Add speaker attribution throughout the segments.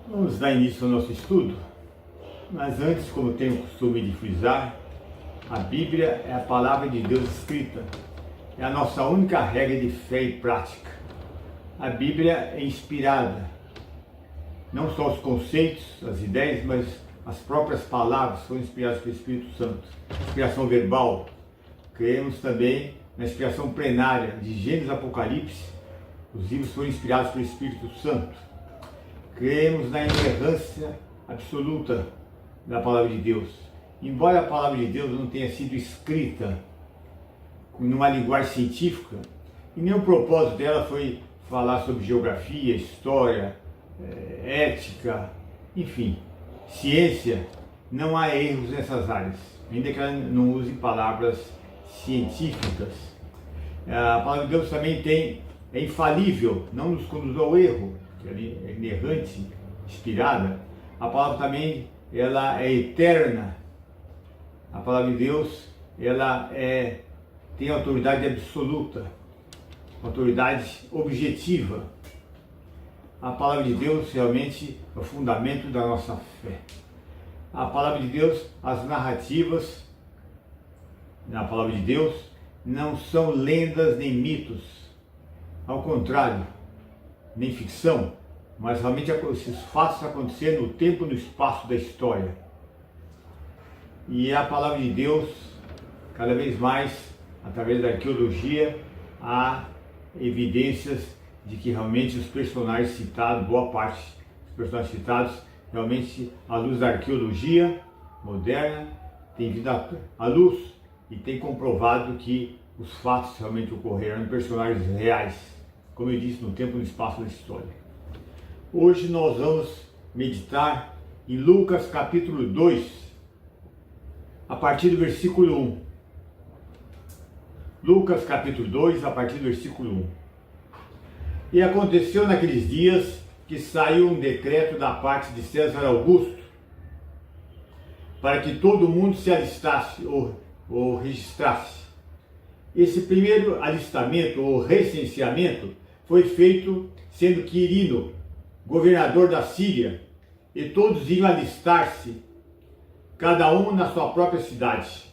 Speaker 1: Vamos dar início ao nosso estudo, mas antes, como tenho o costume de frisar, a Bíblia é a palavra de Deus escrita, é a nossa única regra de fé e prática. A Bíblia é inspirada, não só os conceitos, as ideias, mas as próprias palavras foram inspiradas pelo Espírito Santo. Inspiração verbal. Cremos também na inspiração plenária de Gênesis e Apocalipse. Os livros foram inspirados pelo Espírito Santo. Cremos na inerrância absoluta da palavra de Deus. Embora a palavra de Deus não tenha sido escrita numa linguagem científica, e nem o propósito dela foi falar sobre geografia, história, ética, enfim, ciência, não há erros nessas áreas, ainda que ela não use palavras científicas. A palavra de Deus também é infalível, não nos conduz ao erro, que é inerrante, inspirada. A palavra também ela é eterna. A palavra de Deus ela tem autoridade absoluta, autoridade objetiva. A palavra de Deus realmente é o fundamento da nossa fé. A palavra de Deus, as narrativas na palavra de Deus não são lendas nem mitos, ao contrário, nem ficção, mas realmente esses fatos aconteceram no tempo e no espaço da história. E a palavra de Deus, cada vez mais, através da arqueologia, há evidências de que realmente os personagens citados, boa parte dos personagens citados, realmente à luz da arqueologia moderna, tem vindo à luz e tem comprovado que os fatos realmente ocorreram em personagens reais, como eu disse, no tempo e no espaço da história. Hoje nós vamos meditar em Lucas capítulo 2, a partir do versículo 1. Lucas capítulo 2, a partir do versículo 1. E aconteceu naqueles dias que saiu um decreto da parte de César Augusto para que todo mundo se alistasse ou registrasse. Esse primeiro alistamento ou recenseamento foi feito sendo Quirino, governador da Síria, e todos iam alistar-se, cada um na sua própria cidade.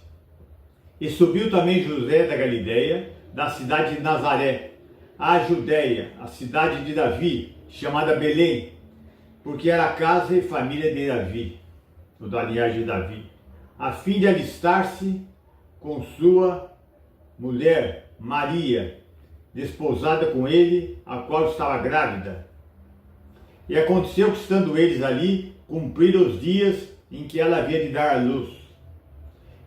Speaker 1: E subiu também José da Galileia, da cidade de Nazaré, à Judéia, a cidade de Davi, chamada Belém, porque era a casa e família de Davi, ou da linhagem de Davi, a fim de alistar-se com sua mulher Maria, desposada com ele, a qual estava grávida. E aconteceu que, estando eles ali, cumpriram os dias em que ela havia de dar à luz.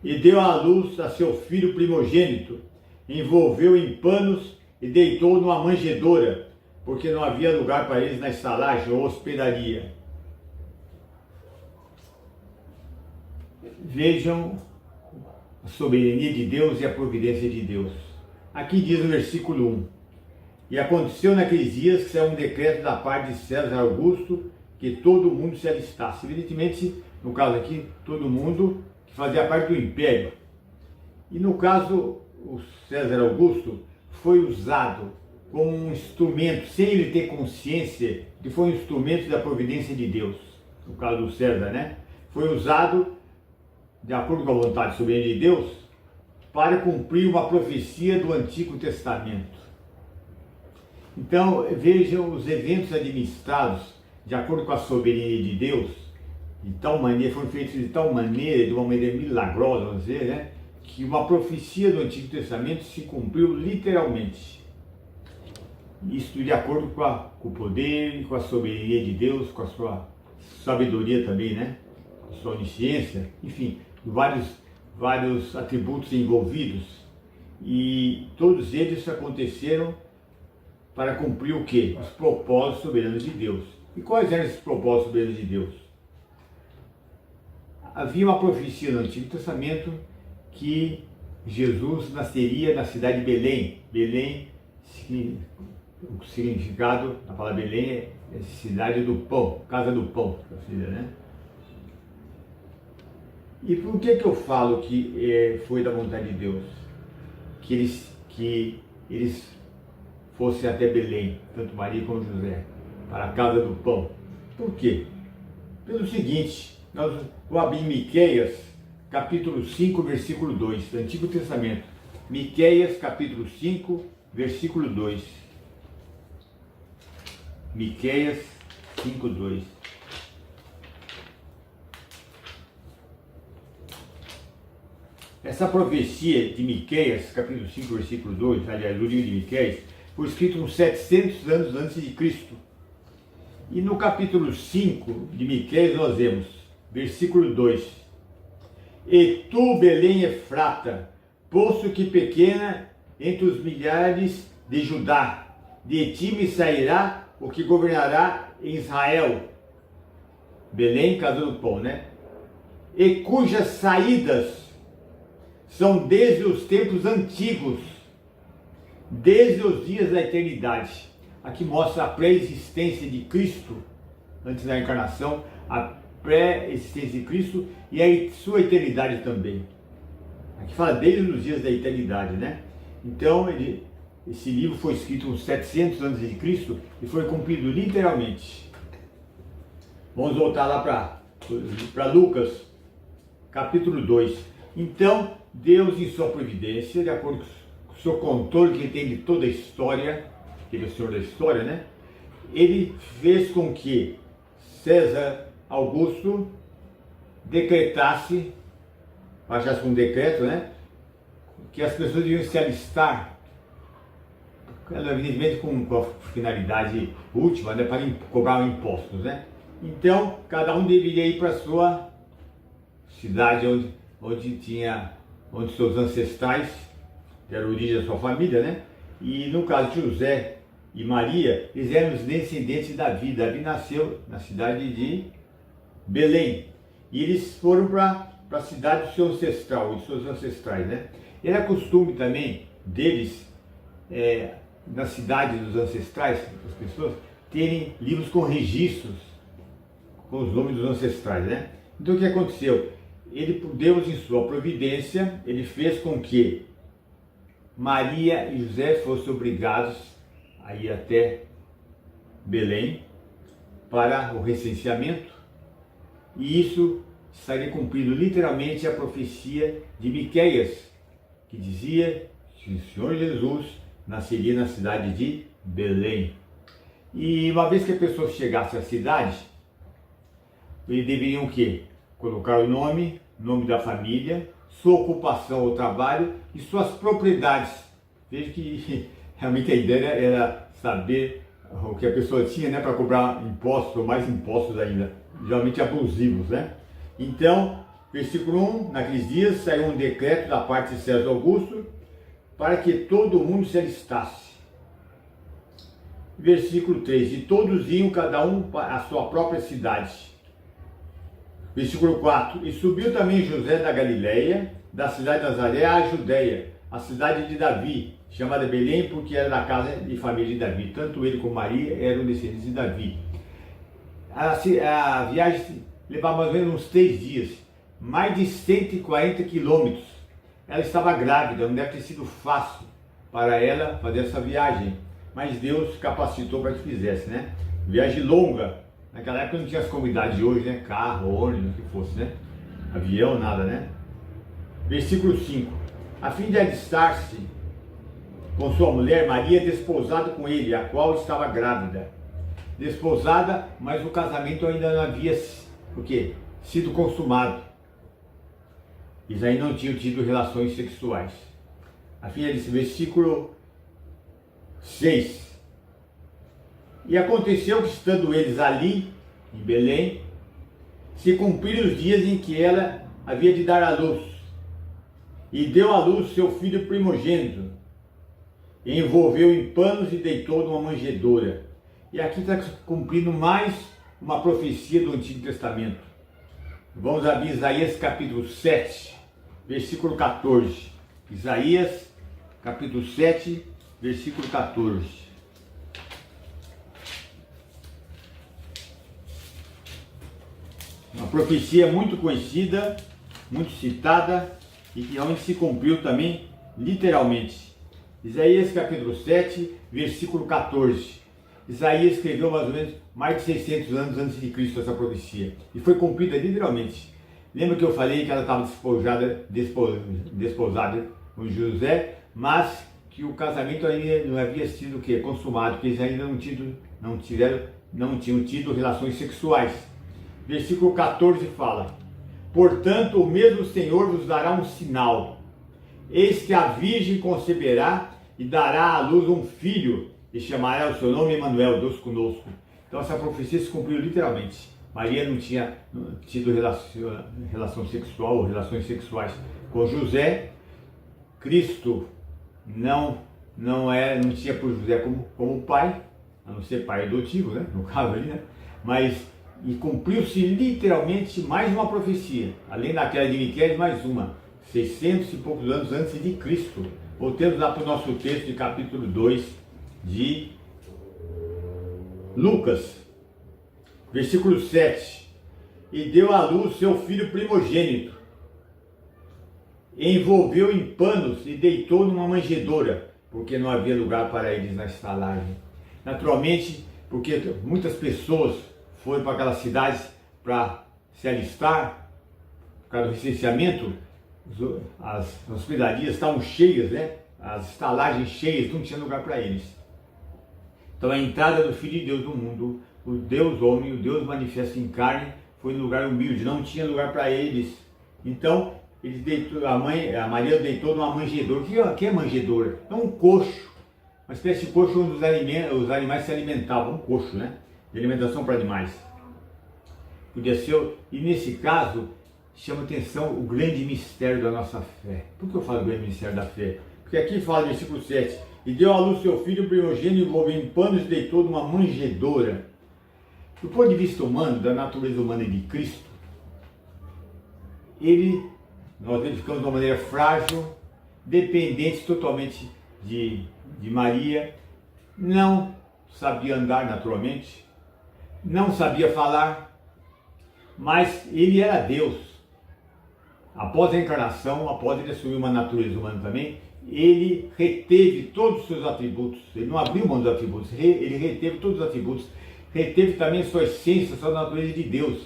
Speaker 1: E deu à luz a seu filho primogênito, envolveu em panos e deitou numa manjedoura, porque não havia lugar para eles na estalagem ou hospedaria. Vejam a soberania de Deus e a providência de Deus. Aqui diz no versículo 1: E aconteceu naqueles dias que saiu um decreto da parte de César Augusto que todo mundo se alistasse. Evidentemente, no caso aqui, todo mundo que fazia parte do império. E no caso, o César Augusto foi usado como um instrumento, sem ele ter consciência, que foi um instrumento da providência de Deus. No caso do César, né? Foi usado, de acordo com a vontade soberana de Deus, para cumprir uma profecia do Antigo Testamento. Então, vejam os eventos administrados de acordo com a soberania de Deus, de tal maneira, foram feitos de tal maneira, de uma maneira milagrosa, vamos dizer, né? Que uma profecia do Antigo Testamento se cumpriu literalmente. Isso de acordo com o poder, com a soberania de Deus, com a sua sabedoria também, né? A sua onisciência, enfim, vários atributos envolvidos. E todos eles aconteceram para cumprir o quê? Os propósitos soberanos de Deus. E quais eram esses propósitos soberanos de Deus? Havia uma profecia no Antigo Testamento que Jesus nasceria na cidade de Belém. Belém, o significado da palavra Belém é cidade do pão, casa do pão, né? E por que eu falo que foi da vontade de Deus? Que eles fossem até Belém, tanto Maria como José, para a casa do pão. Por quê? pelo seguinte, nós vamos abrir Miqueias, capítulo 5, versículo 2, do Antigo Testamento. Miqueias, capítulo 5, versículo 2. Miqueias 5, 2. Essa profecia de Miqueias, capítulo 5, versículo 2, aliás, do livro de Miqueias, foi escrito uns 700 anos antes de Cristo. E no capítulo 5 de Miqueias nós vemos, versículo 2: E tu, Belém Efrata, posto que pequena entre os milhares de Judá, de ti me sairá o que governará em Israel. Belém, casa do pão, né? E cujas saídas são desde os tempos antigos, desde os dias da eternidade. Aqui mostra a pré-existência de Cristo, antes da encarnação, a pré-existência de Cristo e a sua eternidade também. Aqui fala desde os dias da eternidade, né? Então, esse livro foi escrito uns 700 anos de Cristo e foi cumprido literalmente. Vamos voltar lá para Lucas, capítulo 2. Então, Deus, em sua providência, de acordo com o seu controle que ele tem de toda a história, que ele é o Senhor da história, né? Ele fez com que César Augusto decretasse, achasse um decreto, né? Que as pessoas deviam se alistar, evidentemente com a finalidade última, né? Para cobrar impostos, né? Então, cada um deveria ir para a sua cidade onde seus ancestrais, que era a origem da sua família, né? E no caso de José e Maria, eles eram os descendentes de Davi. Davi nasceu na cidade de Belém. E eles foram para a cidade do seu ancestral, de seus ancestrais, né? Era costume também deles, na cidade dos ancestrais, das pessoas, terem livros com registros, com os nomes dos ancestrais, né? Então o que aconteceu? Deus, em sua providência, ele fez com que Maria e José fossem obrigados a ir até Belém para o recenseamento, e isso estaria cumprido literalmente a profecia de Miqueias, que dizia que o Senhor Jesus nasceria na cidade de Belém. E uma vez que a pessoa chegasse à cidade, eles deveriam o quê? Colocar o nome da família, sua ocupação ou trabalho e suas propriedades. Veja que realmente a ideia era saber o que a pessoa tinha, né, para cobrar impostos, ou mais impostos ainda, geralmente abusivos, né? Então, versículo 1, naqueles dias saiu um decreto da parte de César Augusto para que todo mundo se alistasse. Versículo 3, e todos iam cada um para a sua própria cidade. Versículo 4, e subiu também José da Galileia, da cidade de Nazaré, à Judeia, a cidade de Davi, chamada Belém, porque era da casa de família de Davi. Tanto ele como Maria eram descendentes de Davi. A viagem levava mais ou menos uns 3 dias, mais de 140 quilômetros. Ela estava grávida, não deve ter sido fácil para ela fazer essa viagem, mas Deus capacitou para que fizesse, né? Viagem longa. Naquela época não tinha as comunidades de hoje, né? Carro, ônibus, o que fosse, né? Avião, nada, né? Versículo 5. A fim de alistar-se com sua mulher, Maria, desposado com ele, a qual estava grávida. Desposada, mas o casamento ainda não havia sido consumado. Eles ainda não tinham tido relações sexuais. A fim de versículo 6. E aconteceu que, estando eles ali, em Belém, se cumpriram os dias em que ela havia de dar à luz. E deu à luz seu filho primogênito, e envolveu em panos e deitou numa manjedoura. E aqui está cumprindo mais uma profecia do Antigo Testamento. Vamos abrir Isaías capítulo 7, versículo 14. Isaías capítulo 7, versículo 14. Uma profecia muito conhecida, muito citada e que realmente se cumpriu também literalmente. Isaías capítulo 7, versículo 14. Isaías escreveu mais ou menos mais de 600 anos antes de Cristo essa profecia. E foi cumprida literalmente. Lembra que eu falei que ela estava desposada com José, mas que o casamento ainda não havia sido consumado, porque eles ainda não tinham tido relações sexuais. Versículo 14 fala: portanto, o mesmo Senhor vos dará um sinal. Eis que a virgem conceberá e dará à luz um filho, e chamará o seu nome Emanuel, Deus conosco. Então essa profecia se cumpriu literalmente. Maria não tinha tido relação sexual ou relações sexuais com José. Cristo não tinha por José como pai, a não ser pai adotivo, né? No caso ali, né? Mas e cumpriu-se literalmente mais uma profecia, além daquela de Miqueias, mais uma, 600 e poucos anos antes de Cristo. Voltemos lá para o nosso texto de capítulo 2 de Lucas, versículo 7. E deu à luz seu filho primogênito, envolveu em panos e deitou numa manjedoura, porque não havia lugar para eles na estalagem. Naturalmente, porque muitas pessoas foram para aquelas cidades para se alistar, por causa do licenciamento, as hospedarias estavam cheias, né? As estalagens cheias, não tinha lugar para eles. Então a entrada do Filho de Deus no mundo, o Deus homem, o Deus manifesto em carne, foi em lugar humilde, não tinha lugar para eles. Então eles a Maria deitou numa manjedoura. O que é manjedoura? É um coxo, uma espécie de coxo onde os animais se alimentavam, um coxo, né? De alimentação para animais. Podia ser, e nesse caso, chama atenção o grande mistério da nossa fé. Por que eu falo grande mistério da fé? Porque aqui fala no versículo 7, e deu à luz seu filho primogênito, envolveu em panos e deitou numa manjedoura. Do ponto de vista humano, da natureza humana de Cristo, nós verificamos de uma maneira frágil, dependente totalmente de Maria, não sabia andar naturalmente, não sabia falar, mas ele era Deus. Após a encarnação, após ele assumir uma natureza humana também, ele reteve todos os seus atributos, ele não abriu mão dos atributos, ele reteve todos os atributos, reteve também a sua essência, a sua natureza de Deus,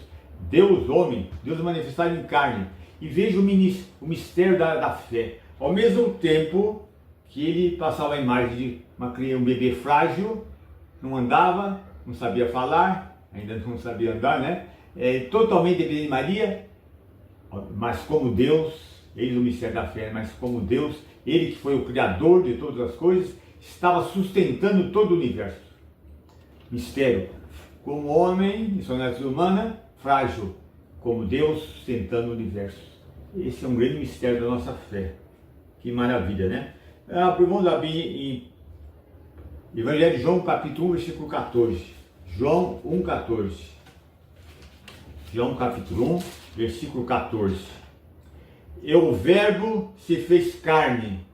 Speaker 1: Deus homem, Deus manifestado em carne. E veja o mistério da fé. Ao mesmo tempo que ele passava a imagem de um bebê frágil, não andava, não sabia falar, ainda não sabia andar, né? Totalmente dependente de Maria, mas como Deus, eis o mistério da fé, mas como Deus, ele que foi o criador de todas as coisas, estava sustentando todo o universo. Mistério, como homem, em sua natureza humana, frágil, como Deus sustentando o universo. Esse é um grande mistério da nossa fé. Que maravilha, né? Vamos abrir em Evangelho de João, capítulo 1, versículo 14. João 1, 14. João, capítulo 1, versículo 14. E o Verbo se fez carne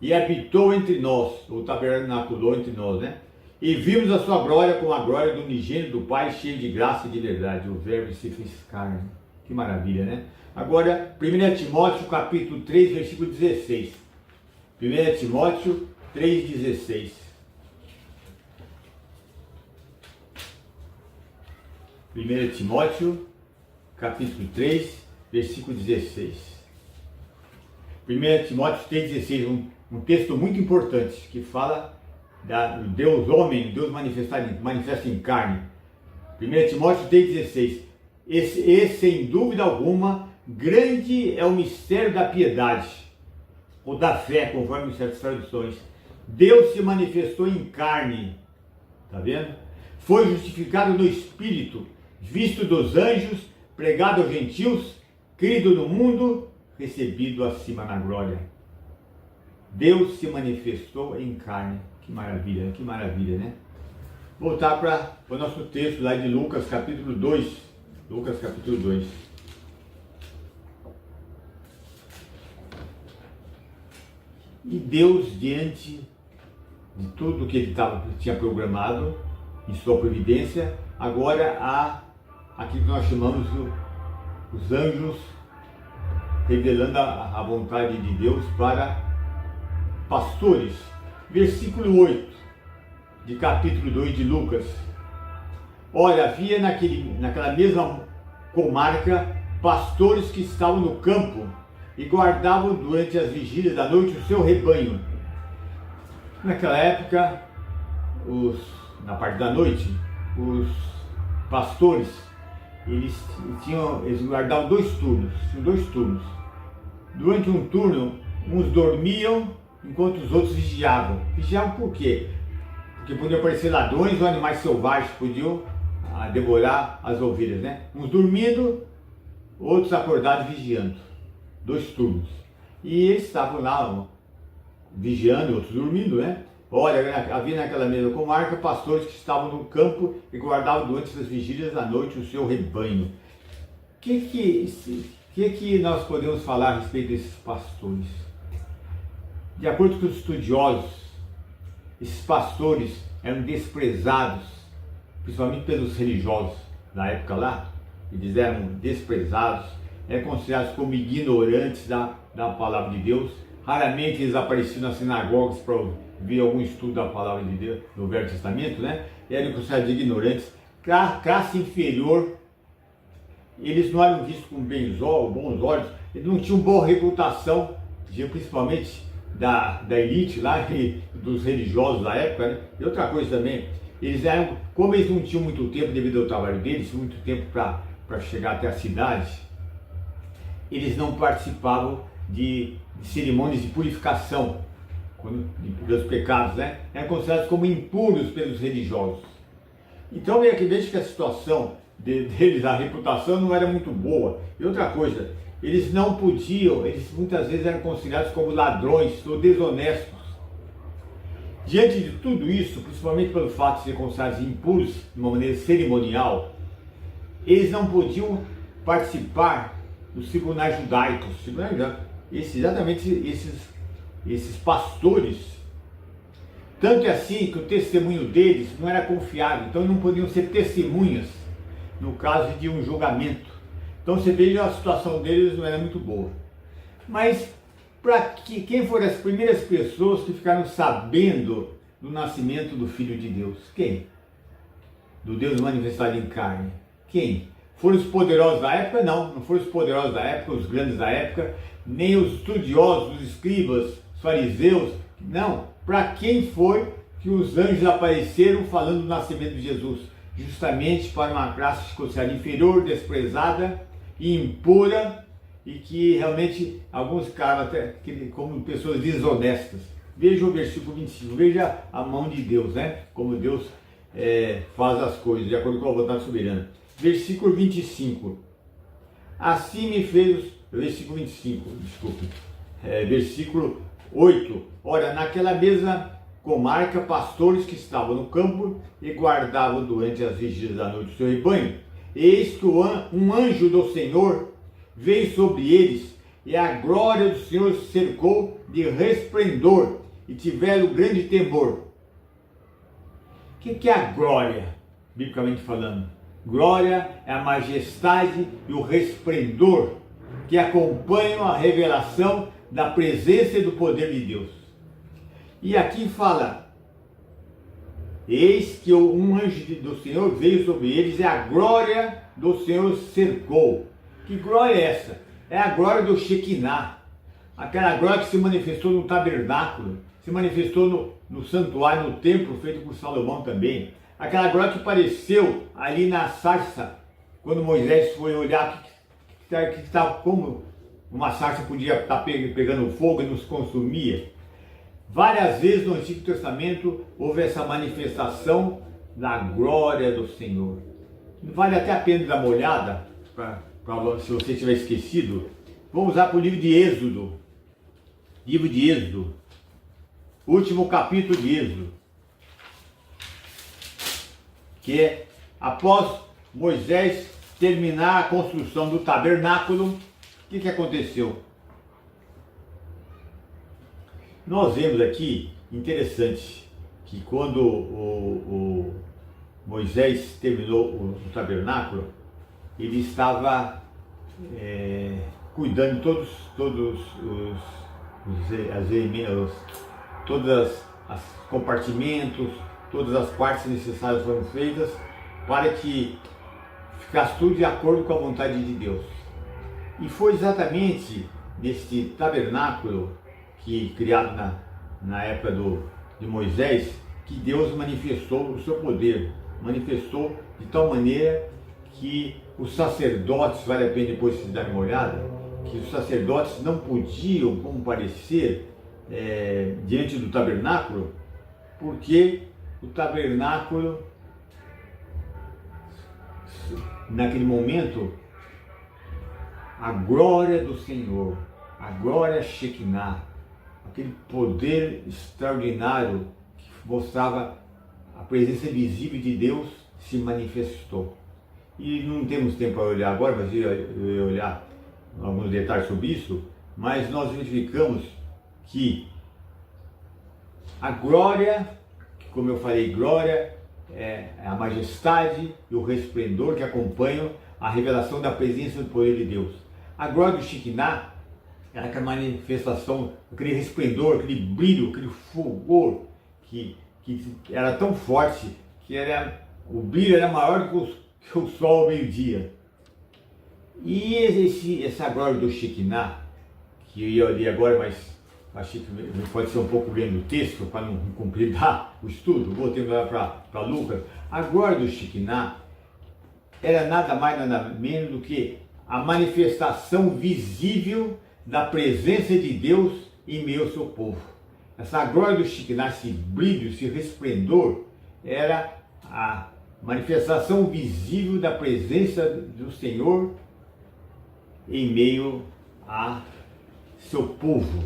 Speaker 1: e habitou entre nós, ou tabernaculou entre nós, né? E vimos a sua glória como a glória do unigênito do Pai, cheio de graça e de verdade. O Verbo se fez carne. Que maravilha, né? Agora, 1 Timóteo, capítulo 3, versículo 16. 1 Timóteo 3, 16. 1 Timóteo, capítulo 3, versículo 16. 1 Timóteo 3,16, um texto muito importante que fala do Deus homem, Deus manifesto em carne. 1 Timóteo 3,16. E sem dúvida alguma, grande é o mistério da piedade, ou da fé, conforme certas traduções. Deus se manifestou em carne, está vendo? Foi justificado no Espírito, visto dos anjos, pregado aos gentios, crido no mundo, recebido acima na glória. Deus se manifestou em carne. Que maravilha, né? Voltar para o nosso texto lá de Lucas, capítulo 2. Lucas, capítulo 2. E Deus, diante de tudo que ele tinha programado em sua providência, agora há aquilo que nós chamamos os anjos revelando a vontade de Deus para pastores. Versículo 8 de capítulo 2 de Lucas. Olha, havia naquela mesma comarca pastores que estavam no campo e guardavam durante as vigílias da noite o seu rebanho. Naquela época, na parte da noite, os pastores, eles guardavam tinham dois turnos. Durante um turno, uns dormiam enquanto os outros vigiavam. Vigiavam por quê? Porque podiam aparecer ladrões ou animais selvagens que podiam devorar as ovelhas, né? Uns dormindo, outros acordados vigiando. Dois turnos. E eles estavam lá vigiando, outros dormindo, né? Olha, havia naquela mesma comarca pastores que estavam no campo e guardavam durante as vigílias da noite o seu rebanho. O que nós podemos falar a respeito desses pastores? De acordo com os estudiosos, esses pastores eram desprezados, principalmente pelos religiosos da época lá. Eles eram desprezados, eram considerados como ignorantes da palavra de Deus. Raramente eles apareciam nas sinagogas para ouvir algum estudo da palavra de Deus, do Velho Testamento, né? Eram considerados ignorantes, classe inferior. Eles não eram vistos com bons olhos, eles não tinham boa reputação, principalmente da elite lá, dos religiosos da época, né? E outra coisa também, como eles não tinham muito tempo devido ao trabalho deles, muito tempo para chegar até a cidade, eles não participavam de cerimônias de purificação dos pecados, né? Eram considerados como impuros pelos religiosos. Então veja que a situação deles, a reputação não era muito boa. E outra coisa, eles não podiam, eles muitas vezes eram considerados como ladrões ou desonestos. Diante de tudo isso, principalmente pelo fato de serem considerados impuros de uma maneira cerimonial, eles não podiam participar dos tribunais judaicos. Exatamente esses pastores. Tanto é assim que o testemunho deles não era confiável, então não podiam ser testemunhas no caso de um julgamento. Então você veja, a situação deles não era muito boa. Mas quem foram as primeiras pessoas que ficaram sabendo do nascimento do Filho de Deus? Quem? Do Deus manifestado em carne. Quem? Foram os poderosos da época? Não foram os poderosos da época, os grandes da época, nem os estudiosos, os escribas, os fariseus. Não. Para quem foi que os anjos apareceram falando do nascimento de Jesus? Justamente para uma classe social inferior, desprezada e impura, e que realmente alguns caras até como pessoas desonestas. Veja o versículo 25, veja a mão de Deus, né? Como Deus faz as coisas, de acordo com a vontade soberana. Versículo 25. Assim me fez, versículo 25, desculpe. Versículo 8. Ora, naquela mesma comarca, pastores que estavam no campo e guardavam durante as vigílias da noite o seu rebanho. Eis que um anjo do Senhor veio sobre eles, e a glória do Senhor se cercou de resplendor, e tiveram grande temor. O que é a glória, biblicamente falando? Glória é a majestade e o resplendor que acompanham a revelação da presença e do poder de Deus. E aqui fala, eis que um anjo do Senhor veio sobre eles, e a glória do Senhor cercou. Que glória é essa? É a glória do Shekinah, aquela glória que se manifestou no tabernáculo, se manifestou no santuário, no templo feito por Salomão também. Aquela glória que apareceu ali na sarça, quando Moisés foi olhar que estava como uma sarça podia estar pegando fogo e nos consumia. Várias vezes no Antigo Testamento houve essa manifestação da glória do Senhor. Vale até a pena dar uma olhada, se você tiver esquecido. Vamos lá para o livro de Êxodo. Livro de Êxodo. Último capítulo de Êxodo. Que é após Moisés terminar a construção do tabernáculo, o que aconteceu? Nós vemos aqui, interessante, que quando o Moisés terminou o tabernáculo, ele estava cuidando de todos os compartimentos, todas as partes necessárias foram feitas para que ficasse tudo de acordo com a vontade de Deus. E foi exatamente neste tabernáculo que criado na época de Moisés que Deus manifestou o seu poder, manifestou de tal maneira que os sacerdotes, vale a pena depois vocês darem uma olhada, que os sacerdotes não podiam comparecer diante do tabernáculo, porque o tabernáculo, naquele momento, a glória do Senhor, a glória Shekinah, aquele poder extraordinário que mostrava a presença visível de Deus, se manifestou. E não temos tempo para olhar agora, mas eu ia olhar alguns detalhes sobre isso, mas nós verificamos que a glória, como eu falei, glória é a majestade e o resplendor que acompanham a revelação da presença e do poder de Deus. A glória do Shekinah era aquela manifestação, aquele resplendor, aquele brilho, aquele fulgor que era tão forte que o brilho era maior do que o sol ao meio-dia. E essa glória do Shekinah, que eu ia ler agora, mas achei que pode ser um pouco lendo o texto para não completar o estudo, vou terminar para Lucas. A glória do Shekinah era nada mais nada menos do que a manifestação visível da presença de Deus em meio ao seu povo. Essa glória do Shekinah, esse brilho, esse resplendor, era a manifestação visível da presença do Senhor em meio a seu povo.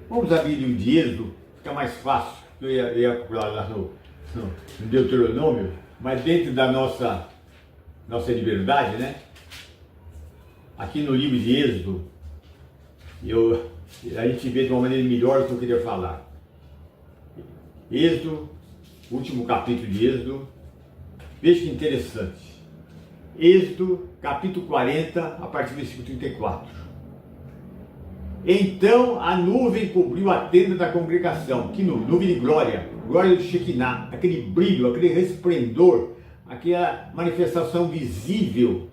Speaker 1: Vamos abrir o de Êxodo, fica mais fácil. Eu ia procurar lá no Deuteronômio, mas dentro da nossa liberdade, né? Aqui no livro de Êxodo, a gente vê de uma maneira melhor o que eu queria falar. Êxodo, último capítulo de Êxodo, veja que interessante. Êxodo, capítulo 40, a partir do versículo 34. Então a nuvem cobriu a tenda da congregação, que nuvem de glória, glória do Shekinah, aquele brilho, aquele resplendor, aquela manifestação visível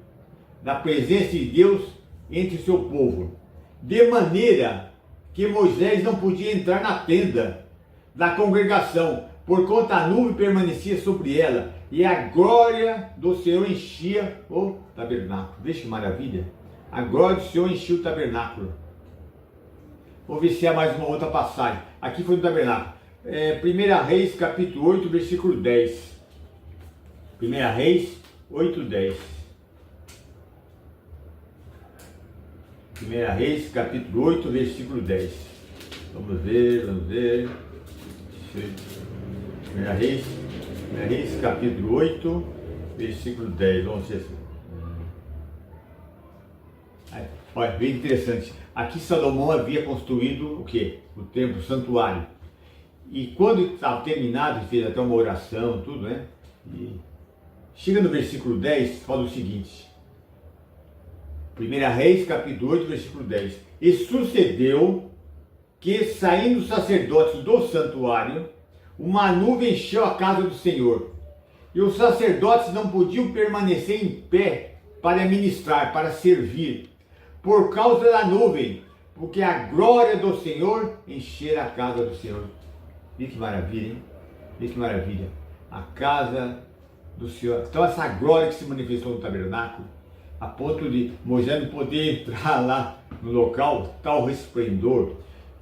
Speaker 1: da presença de Deus entre o seu povo, de maneira que Moisés não podia entrar na tenda da congregação, por conta a nuvem permanecia sobre ela, e a glória do Senhor enchia o tabernáculo. Veja que maravilha! A glória do Senhor enchia o tabernáculo. Vou ver se há mais uma outra passagem. Aqui foi no tabernáculo. 1 Reis, capítulo 8, versículo 10. 1 Reis 8, 10. 1 Reis, capítulo 8, versículo 10. Vamos ver. 1 Reis, capítulo 8, versículo 10. Vamos ver. Olha, bem interessante. Aqui Salomão havia construído o quê? O templo, o santuário. E quando estava terminado, fez até uma oração, tudo, né? E chega no versículo 10, fala o seguinte. 1 Reis, capítulo 8, versículo 10. E sucedeu que, saindo os sacerdotes do santuário, uma nuvem encheu a casa do Senhor. E os sacerdotes não podiam permanecer em pé para ministrar, para servir, por causa da nuvem, porque a glória do Senhor enchera a casa do Senhor. Vê que maravilha, hein? Vê que maravilha. A casa do Senhor. Então essa glória que se manifestou no tabernáculo, a ponto de Moisés não poder entrar lá no local, tal resplendor.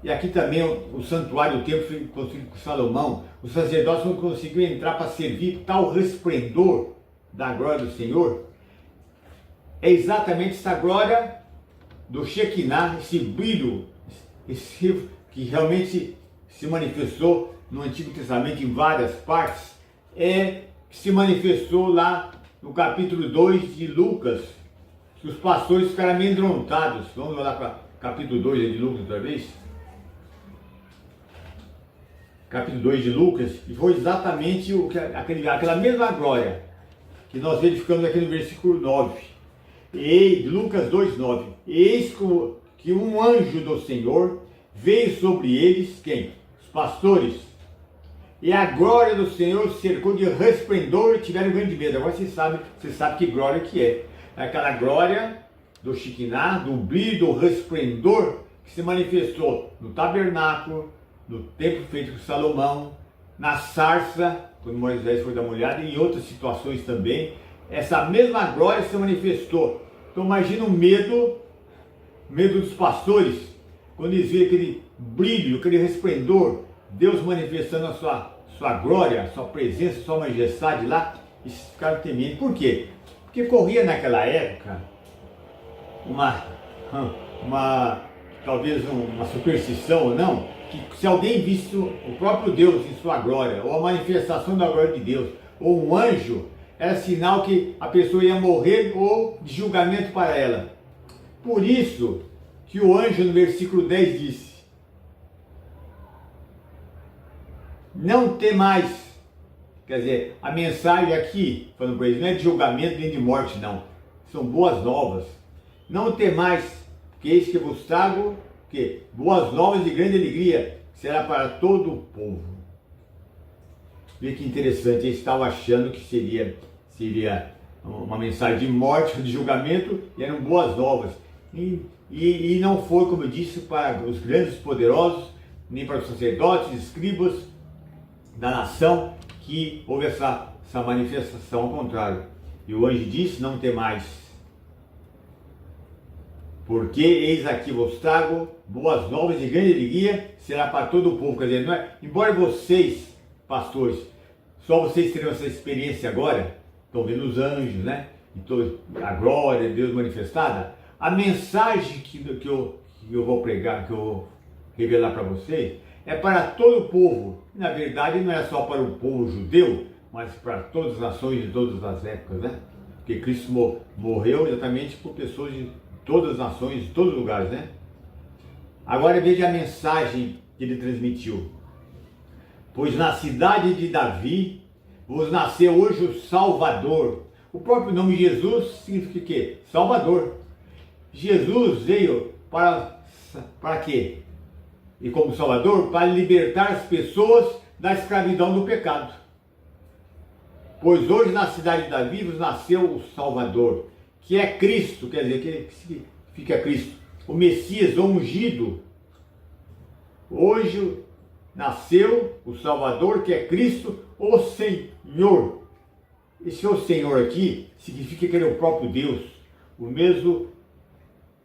Speaker 1: E aqui também o santuário, o templo construído por Salomão, os sacerdotes não conseguiam entrar para servir, tal resplendor da glória do Senhor. É exatamente essa glória do Shekinah, esse brilho, que realmente se manifestou no Antigo Testamento em várias partes, que se manifestou lá no capítulo 2 de Lucas, que os pastores ficaram amedrontados. Vamos lá para capítulo 2 de Lucas outra vez? Capítulo 2 de Lucas, e foi exatamente aquela mesma glória que nós verificamos aqui no versículo 9. E Lucas 2,9. Eis que um anjo do Senhor veio sobre eles quem? Os pastores. E a glória do Senhor cercou de resplendor e tiveram grande medo. Agora você sabe que glória que é. É aquela glória do Shekinah, do brilho, do resplendor que se manifestou no tabernáculo, no templo feito por Salomão, na sarça, quando Moisés foi dar uma olhada, e em outras situações também. Essa mesma glória se manifestou. Então imagina o medo dos pastores, quando eles viram aquele brilho, aquele resplendor, Deus manifestando a sua glória, a sua presença, a sua majestade lá, e ficaram temendo. Por quê? Porque corria naquela época talvez uma superstição ou não, que se alguém visse o próprio Deus em sua glória, ou a manifestação da glória de Deus, ou um anjo, era sinal que a pessoa ia morrer ou de julgamento para ela. Por isso que o anjo no versículo 10 disse: não temais. Quer dizer, a mensagem aqui, falando para eles, não é de julgamento nem de morte, não. São boas novas. Não temais, porque eis que vos trago que boas novas de grande alegria, será para todo o povo. Vê que interessante, eles estavam achando que seria uma mensagem de morte, de julgamento, e eram boas novas. E não foi, como eu disse, para os grandes poderosos, nem para os sacerdotes, escribas da nação, que houve essa manifestação. Ao contrário. E o anjo disse: não temais, porque eis aqui vos trago boas novas de grande alegria, será para todo o povo. Quer dizer, não é, embora vocês, pastores, só vocês terão essa experiência agora, estão vendo os anjos, né? Então, a glória de Deus manifestada, a mensagem que eu vou pregar, que eu vou revelar para vocês, é para todo o povo. Na verdade, não é só para o povo judeu, mas para todas as nações de todas as épocas, né? Porque Cristo morreu exatamente por pessoas de todas as nações, de todos os lugares, né? Agora veja a mensagem que ele transmitiu. Pois na cidade de Davi vos nasceu hoje o Salvador. O próprio nome Jesus significa o quê? Salvador. Jesus veio para quê? E como Salvador, para libertar as pessoas da escravidão do pecado. Pois hoje na cidade de Davi vos nasceu o Salvador, que é Cristo, quer dizer, que significa Cristo, o Messias, o ungido. Hoje nasceu o Salvador, que é Cristo, o Senhor. Esse o Senhor aqui significa que ele é o próprio Deus, o mesmo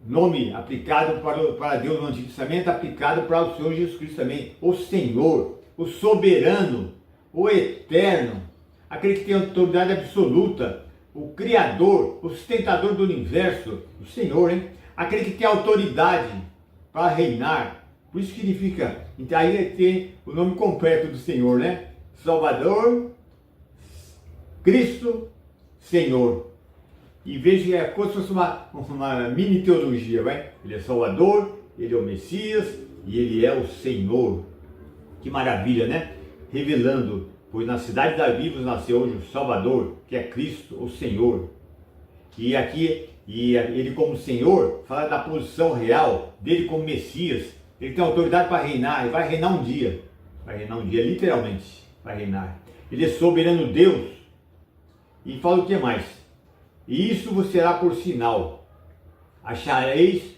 Speaker 1: nome aplicado para Deus no Antigo Testamento, aplicado para o Senhor Jesus Cristo também. O Senhor, o soberano, o eterno, aquele que tem autoridade absoluta, o Criador, o sustentador do universo, o Senhor, hein? Aquele que tem autoridade para reinar. Por isso significa, então aí tem o nome completo do Senhor, né? Salvador, Cristo, Senhor. E veja que é como se fosse uma mini teologia, vai? Ele é Salvador, ele é o Messias e ele é o Senhor. Que maravilha, né? Revelando, pois na cidade de Davi vos nasceu hoje o Salvador, que é Cristo, o Senhor. E aqui, ele como Senhor, fala da posição real dele como Messias. Ele tem autoridade para reinar, ele vai reinar um dia. Vai reinar um dia, literalmente, vai reinar. Ele é soberano Deus. E fala o que mais? E isso vos será por sinal. Achareis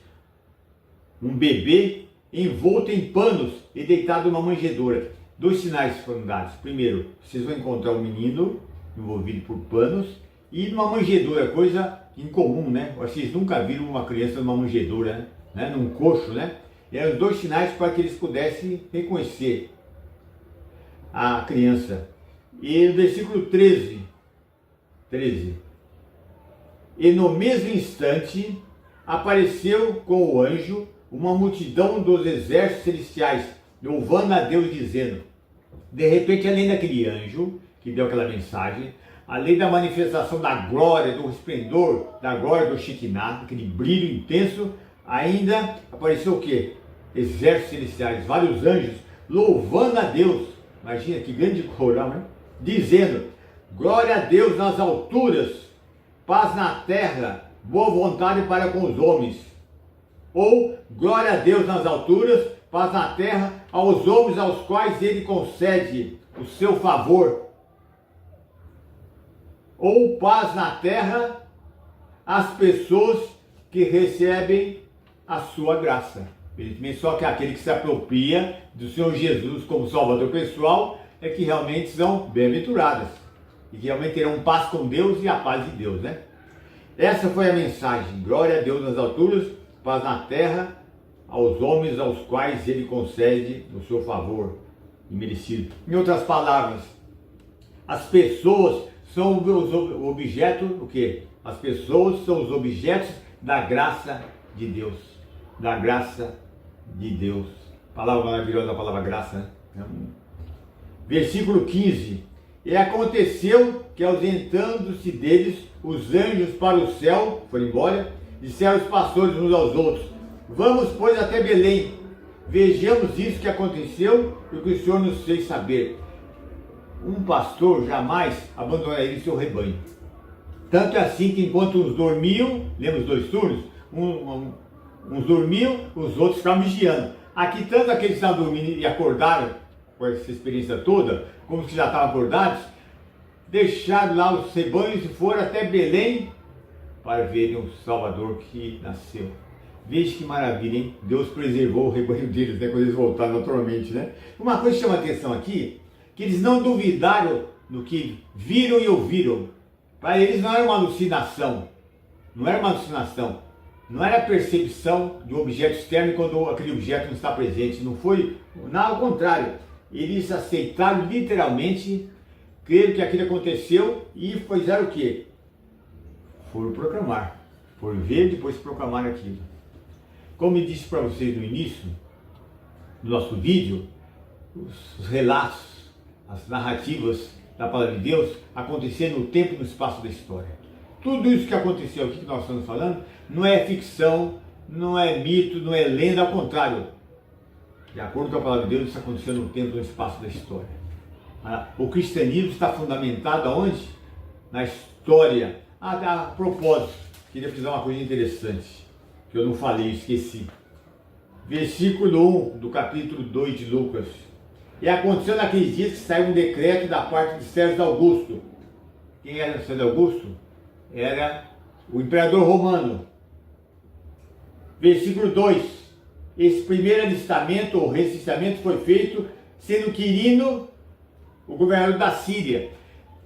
Speaker 1: um bebê envolto em panos e deitado numa manjedoura. 2 sinais foram dados. Primeiro, vocês vão encontrar um menino envolvido por panos e numa manjedoura, coisa incomum, né? Vocês nunca viram uma criança numa manjedoura, né? Num coxo, né? E eram 2 sinais para que eles pudessem reconhecer a criança. E no versículo 13, e no mesmo instante apareceu com o anjo uma multidão dos exércitos celestiais, louvando a Deus, dizendo. De repente, além daquele anjo que deu aquela mensagem, além da manifestação da glória, do resplendor, da glória do Shekinah, aquele brilho intenso, ainda apareceu o quê? Exércitos celestiais, vários anjos, louvando a Deus. Imagina que grande coral, né? Dizendo: glória a Deus nas alturas, paz na terra, boa vontade para com os homens. Ou glória a Deus nas alturas, paz na terra aos homens aos quais ele concede o seu favor. Ou paz na terra às pessoas que recebem a sua graça. Evidentemente, só que aquele que se apropria do Senhor Jesus como Salvador pessoal é que realmente são bem-aventuradas e que realmente terão paz com Deus e a paz de Deus, né? Essa foi a mensagem. Glória a Deus nas alturas, paz na terra aos homens aos quais ele concede o seu favor imerecido. Em outras palavras, as pessoas são os objetos, o quê? As pessoas são os objetos da graça de Deus. Da graça de Deus. Palavra maravilhosa, a palavra graça, né? Versículo 15. E aconteceu que, ausentando-se deles, os anjos para o céu, foram embora, disseram os pastores uns aos outros: vamos, pois, até Belém, vejamos isso que aconteceu e o que o Senhor nos fez saber. Um pastor jamais abandonaria seu rebanho. Tanto é assim que enquanto uns dormiam, lembra os 2 turnos? Uns dormiam, os outros ficavam vigiando. Aqui, tanto aqueles que estavam dormindo e acordaram com essa experiência toda, como os que já estavam acordados, deixaram lá os rebanhos e foram até Belém para verem o Salvador que nasceu. Veja que maravilha, hein? Deus preservou o rebanho deles, né, quando eles voltaram naturalmente, né? Uma coisa que chama a atenção aqui, que eles não duvidaram do que viram e ouviram. Para eles não era uma alucinação, não era uma alucinação, não era percepção de um objeto externo quando aquele objeto não está presente, não foi, não, ao contrário, eles aceitaram literalmente, creram que aquilo aconteceu e fizeram o quê? Foram proclamar, foram ver e depois proclamar aquilo. Como eu disse para vocês no início do nosso vídeo, os relatos, as narrativas da palavra de Deus aconteceram no tempo e no espaço da história. Tudo isso que aconteceu aqui que nós estamos falando não é ficção, não é mito, não é lenda, ao contrário. De acordo com a palavra de Deus, isso aconteceu no tempo e no espaço da história. O cristianismo está fundamentado aonde? Na história. A propósito, queria fazer uma coisa interessante, que eu não falei, esqueci. Versículo 1 do capítulo 2 de Lucas. E aconteceu naqueles dias que saiu um decreto da parte de César Augusto. Quem era César Augusto? Era o imperador romano. Versículo 2. Esse primeiro alistamento ou recenseamento foi feito sendo Quirino o governador da Síria.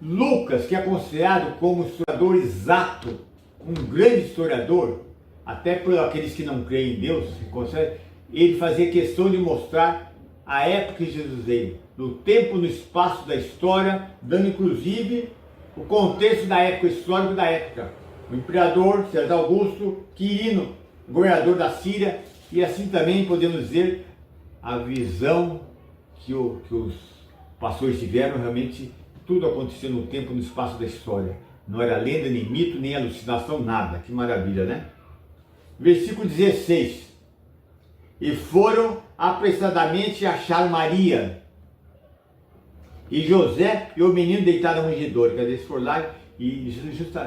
Speaker 1: Lucas, que é considerado como historiador exato, um grande historiador, até por aqueles que não creem em Deus, ele fazia questão de mostrar a época que Jesus veio, no tempo, no espaço da história, dando inclusive o contexto da época, histórico da época. O imperador César Augusto, Quirino, governador da Síria, e assim também podemos dizer a visão que os pastores tiveram, realmente tudo aconteceu no tempo, no espaço da história. Não era lenda, nem mito, nem alucinação, nada. Que maravilha, né? Versículo 16. E foram apressadamente achar Maria e José e o menino deitado na manjedoura. Quer dizer, eles foram lá e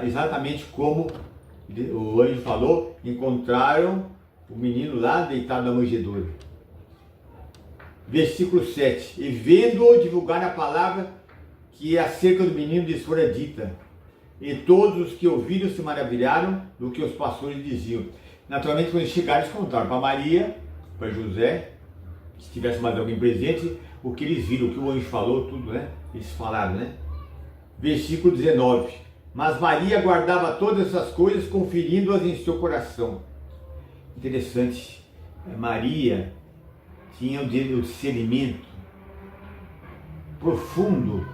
Speaker 1: exatamente como o anjo falou, encontraram o menino lá deitado na manjedoura. Versículo 7. E vendo-o divulgar a palavra que acerca do menino lhes fora dita. E todos os que ouviram se maravilharam do que os pastores diziam. Naturalmente, quando eles chegaram, eles contaram para Maria, para José, se tivesse mais alguém presente, o que eles viram, o que o anjo falou, tudo, né? Eles falaram, né? Versículo 19. Mas Maria guardava todas essas coisas, conferindo-as em seu coração. Interessante. Maria tinha o discernimento profundo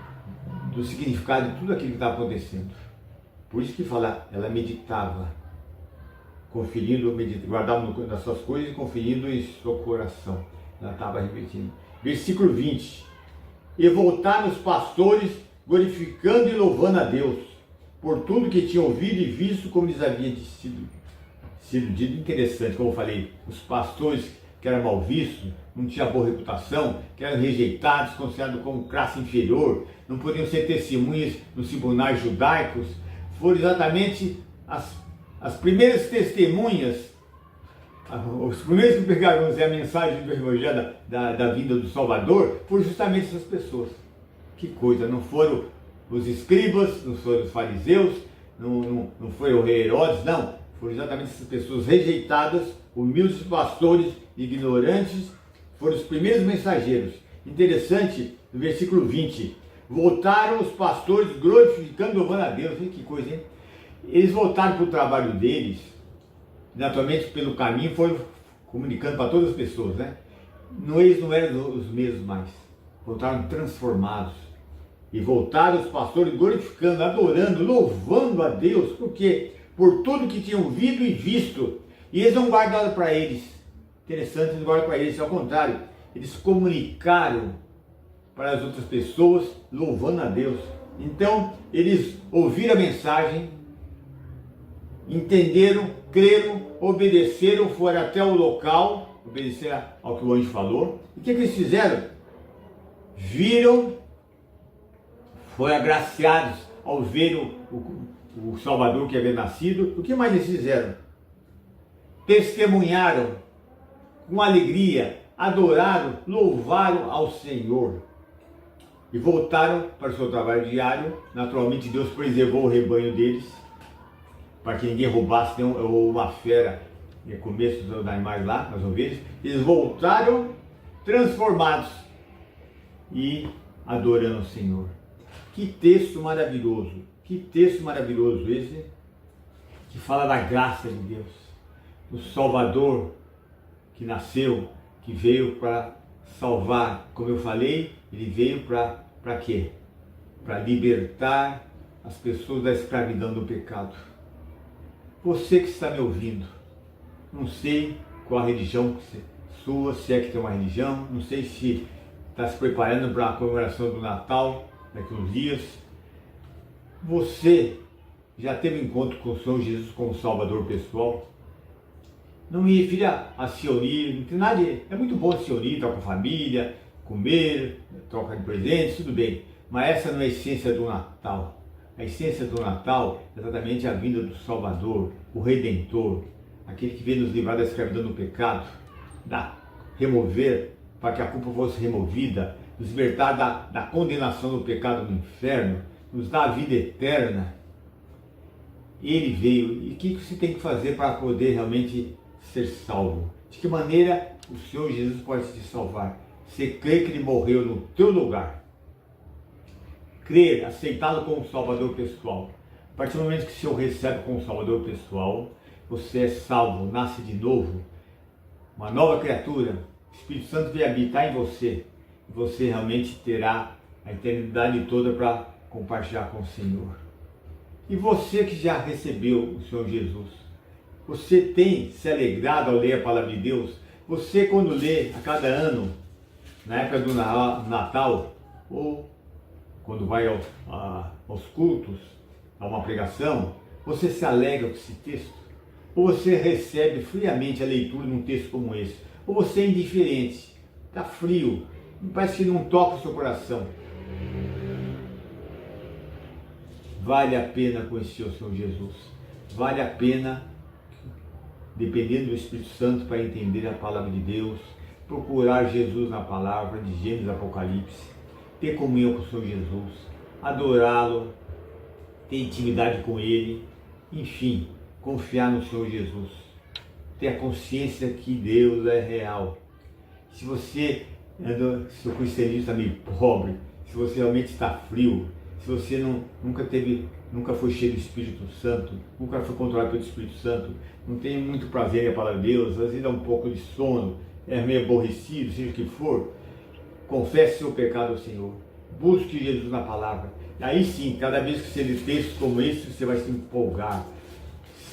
Speaker 1: do significado de tudo aquilo que estava acontecendo. Por isso que fala, ela meditava, conferindo, guardava nas suas coisas e conferindo em seu coração. Ela estava repetindo. Versículo 20. E voltaram os pastores, glorificando e louvando a Deus, por tudo que tinham ouvido e visto, como lhes havia sido dito. Interessante, como eu falei, os pastores que eram mal vistos, não tinham boa reputação, que eram rejeitados, considerados como classe inferior, não podiam ser testemunhas nos tribunais judaicos, foram exatamente as primeiras testemunhas Os primeiros que pegaram a mensagem do Evangelho da vinda do Salvador foram justamente essas pessoas. Que coisa, não foram os escribas, não foram os fariseus, não foi o rei Herodes, não. Foram exatamente essas pessoas rejeitadas, humildes pastores, ignorantes, foram os primeiros mensageiros. Interessante, no versículo 20, voltaram os pastores glorificando e louvando a Deus. Que coisa, hein? Eles voltaram para o trabalho deles, naturalmente pelo caminho foram comunicando para todas as pessoas, né? Eles não eram os mesmos mais, voltaram transformados. E voltaram os pastores glorificando, adorando, louvando a Deus, porque por tudo que tinham ouvido e visto, e eles não guardaram para eles. Interessante, eles não guardaram para eles, ao contrário, eles comunicaram para as outras pessoas, louvando a Deus. Então, eles ouviram a mensagem, entenderam, creram, obedeceram, foram até o local, obedeceram ao que o anjo falou. E o que eles fizeram? Viram, foram agraciados ao ver o Salvador que havia nascido. O que mais eles fizeram? Testemunharam com alegria, adoraram, louvaram ao Senhor. E voltaram para o seu trabalho diário. Naturalmente Deus preservou o rebanho deles, para que ninguém roubasse ou uma fera, começo dos animais lá, as ovelhas. Eles voltaram transformados e adorando o Senhor. Que texto maravilhoso esse, que fala da graça de Deus, do Salvador que nasceu, que veio para salvar. Como eu falei, ele veio para quê? Para libertar as pessoas da escravidão do pecado. Você que está me ouvindo, não sei qual a religião sua, se é que tem uma religião, não sei se está se preparando para a comemoração do Natal, daqui uns dias. Você já teve um encontro com o Senhor Jesus como Salvador pessoal? Não me refiro a se unir, não tem nada de... É muito bom se unir, estar com a família, comer, trocar de presentes, tudo bem. Mas essa não é a essência do Natal. A essência do Natal é exatamente a vinda do Salvador, o Redentor, aquele que veio nos livrar da escravidão do pecado, remover, para que a culpa fosse removida, nos libertar da condenação do pecado no inferno, nos dar a vida eterna. Ele veio. E o que você tem que fazer para poder realmente ser salvo? De que maneira o Senhor Jesus pode te salvar? Você crê que Ele morreu no teu lugar. Crer, aceitá-lo como Salvador pessoal. A partir do momento que o Senhor recebe como Salvador pessoal, você é salvo, nasce de novo, uma nova criatura. O Espírito Santo vem habitar em você. E você realmente terá a eternidade toda para compartilhar com o Senhor. E você que já recebeu o Senhor Jesus, você tem se alegrado ao ler a palavra de Deus? Você, quando lê a cada ano, na época do Natal, ou quando vai aos cultos, a uma pregação, você se alegra com esse texto? Ou você recebe friamente a leitura de um texto como esse? Ou você é indiferente, está frio, parece que não toca o seu coração? Vale a pena conhecer o Senhor Jesus. Vale a pena, dependendo do Espírito Santo, para entender a palavra de Deus, procurar Jesus na palavra de Gênesis, Apocalipse, ter comunhão com o Senhor Jesus, adorá-lo, ter intimidade com Ele, enfim, confiar no Senhor Jesus, ter a consciência que Deus é real. Se seu cristianismo está meio pobre, se você realmente está frio, se você nunca foi cheio do Espírito Santo, nunca foi controlado pelo Espírito Santo, não tem muito prazer em palavra de Deus, às vezes dá um pouco de sono, é meio aborrecido, seja o que for, confesse seu pecado ao Senhor, busque Jesus na palavra. E aí sim, cada vez que você lê textos como esse, você vai se empolgar.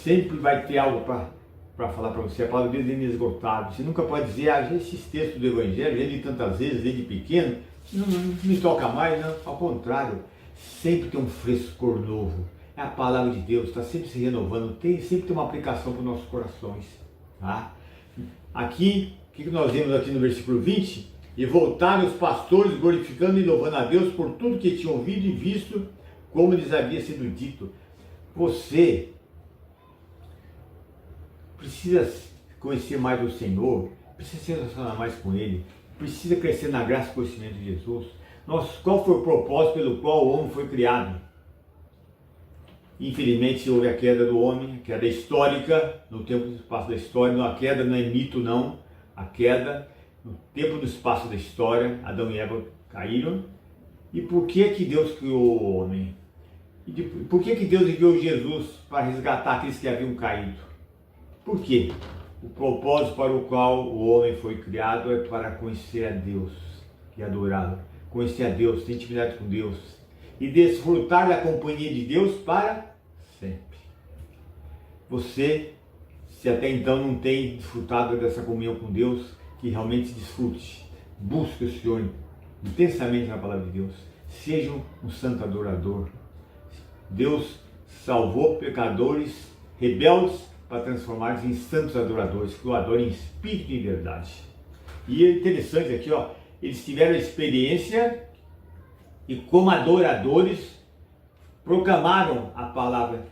Speaker 1: Sempre vai ter algo para falar para você. A palavra de Deus é inesgotável. Você nunca pode dizer, esses textos do Evangelho, já li tantas vezes, desde pequeno, não me toca mais, não. Ao contrário, sempre tem um frescor novo. É a palavra de Deus, está sempre se renovando, sempre tem uma aplicação para os nossos corações. Tá? Aqui, o que nós vemos aqui no versículo 20? E voltaram os pastores glorificando e louvando a Deus por tudo que tinham ouvido e visto, como lhes havia sido dito. Você precisa conhecer mais o Senhor, precisa se relacionar mais com Ele, precisa crescer na graça e conhecimento de Jesus. Qual foi o propósito pelo qual o homem foi criado? Infelizmente houve a queda do homem, a queda histórica, no tempo e no espaço da história. A queda não é mito não, a queda no tempo e no espaço da história. Adão e Eva caíram. E por que Deus criou o homem? E por que Deus enviou Jesus para resgatar aqueles que haviam caído? Por quê? O propósito para o qual o homem foi criado é para conhecer a Deus e adorá-lo. Conhecer a Deus, ter intimidade com Deus e desfrutar da companhia de Deus para sempre. Você, se até então não tem desfrutado dessa comunhão com Deus, que realmente desfrute. Busque o Senhor intensamente na palavra de Deus. Seja um santo adorador. Deus salvou pecadores rebeldes para transformar-se em santos adoradores, que o adorem em espírito e em verdade. E é interessante aqui, eles tiveram a experiência e como adoradores proclamaram a palavra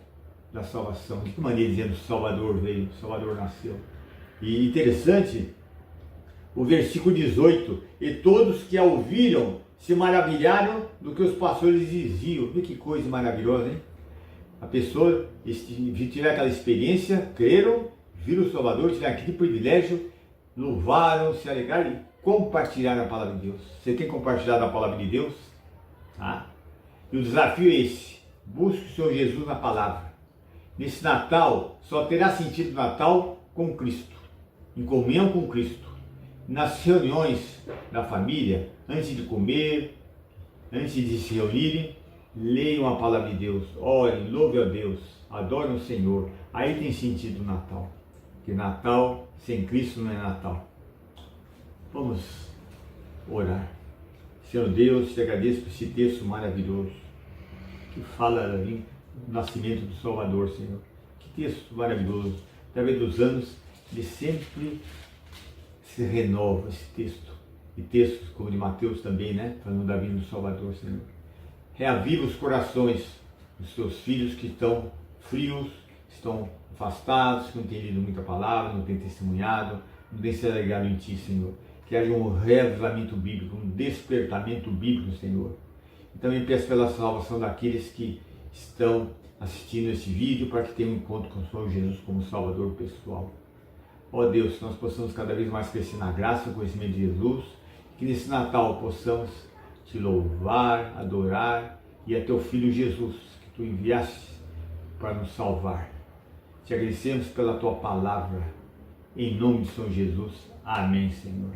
Speaker 1: da salvação. De que maneira dizendo: o Salvador veio, o Salvador nasceu. E interessante, o versículo 18: e todos que a ouviram se maravilharam do que os pastores diziam. Vê que coisa maravilhosa, hein? A pessoa tiver aquela experiência, creram, viram o Salvador, tiveram aquele privilégio, louvaram, se alegraram e compartilharam a palavra de Deus. Você tem compartilhado a palavra de Deus? Tá? E o desafio é esse: busque o Senhor Jesus na palavra. Nesse Natal, só terá sentido o Natal com Cristo, em comunhão com Cristo. Nas reuniões da família, antes de comer, antes de se reunirem, leiam a palavra de Deus, orem, louve a Deus, adorem o Senhor. Aí tem sentido o Natal. Porque Natal sem Cristo não é Natal. Vamos orar. Senhor Deus, te agradeço por esse texto maravilhoso que fala do nascimento do Salvador, Senhor. Que texto maravilhoso. Através dos anos, ele sempre se renova esse texto. E textos como o de Mateus também, né? Falando da vida do Salvador, Senhor. Reaviva os corações dos teus filhos que estão frios, estão afastados, que não têm lido muita palavra, não têm testemunhado, não têm se alegrado em Ti, Senhor. Que haja um reavivamento bíblico, um despertamento bíblico, Senhor. E também peço pela salvação daqueles que estão assistindo esse vídeo, para que tenham um encontro com o Senhor Jesus como Salvador pessoal. Ó Deus, que nós possamos cada vez mais crescer na graça e conhecimento de Jesus, que nesse Natal possamos Te louvar, adorar, e a Teu Filho Jesus, que Tu enviaste para nos salvar. Te agradecemos pela Tua palavra, em nome de São Jesus. Amém, Senhor.